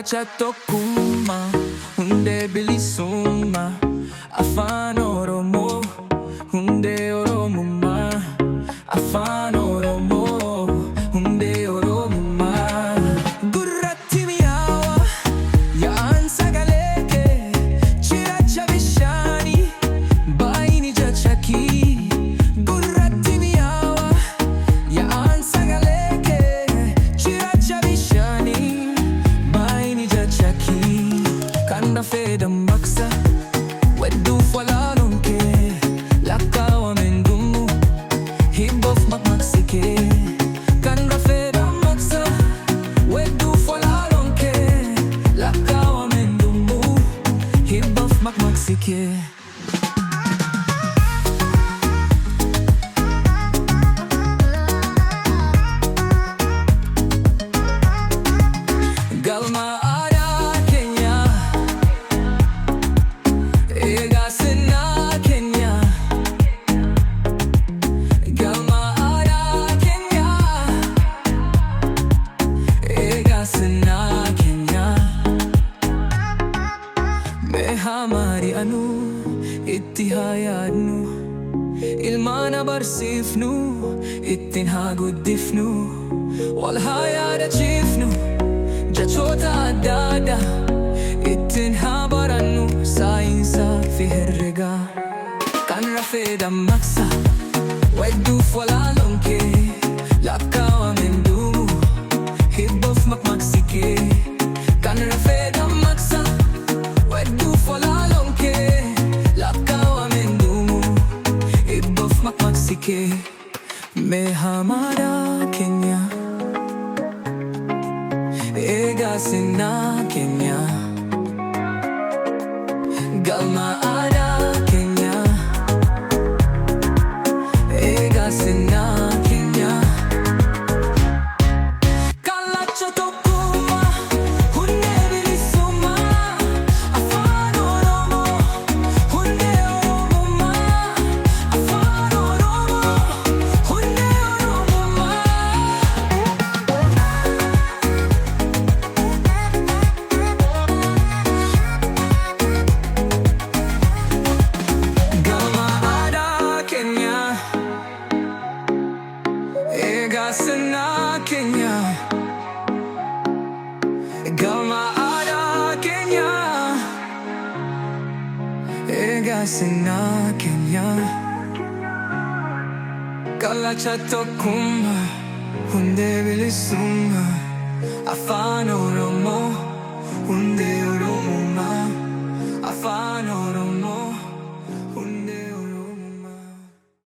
Kallacha tokkummaa hundee bilisummaa Afaan Oromoo hundee Oromummaa Afaan Oromoo hundee Oromummaa Gurratti mi'aawa yaa'an sagalee kee cirracha bishaanii baay'ini jecha kee Gurratti mi'aawa yaa'an sagalee kee cirracha bishaanii baay'ini jecha kee kan dafee dammaqsa wedduuf walaaluun kee lakkaawameen dhumu hibboof maqmaqsi kee kan dafee dammaqsa wedduuf walaaluun kee lakkaawameen dhumu hibboof maqmaqsi kee galma aadaa keenyaa Egaa Sennaa Kenyaa galma aadaa keenyaa Egaa Sennaa Kenyaa mee haa mari'annu itti haa yaadnu ilmaan barsiifnu ittiin haa guddifnu wal haa yaadachiifnu jechoota adda addaa ittiin haa barannu saayinsaa fi herregaa kan rafee dammaqsa wedduuf walaaluun kee lakkaawameen dhumu hibboof maqmaqsi kee kan rafee dammaqsa wedduuf walaaluun kee lakkaawameen dhumu hibboof maqmaqsi kee mee haa aadaa keenyaa Egaa Sennaa Kenyaa galma aadaa keenyaa Egaa Sennaa Kenyaa kallacha tokkummaa hundee bilisummaa Afaan Oromoo hundee Oromummaa Afaan Oromoo hundee Oromummaa galma aadaa keenyaa Egaa Sennaa Kenyaa galma aadaa keenyaa Egaa Sennaa Kenyaa kallacha tokkummaa hundee bilisummaa Afaan Oromoo hundee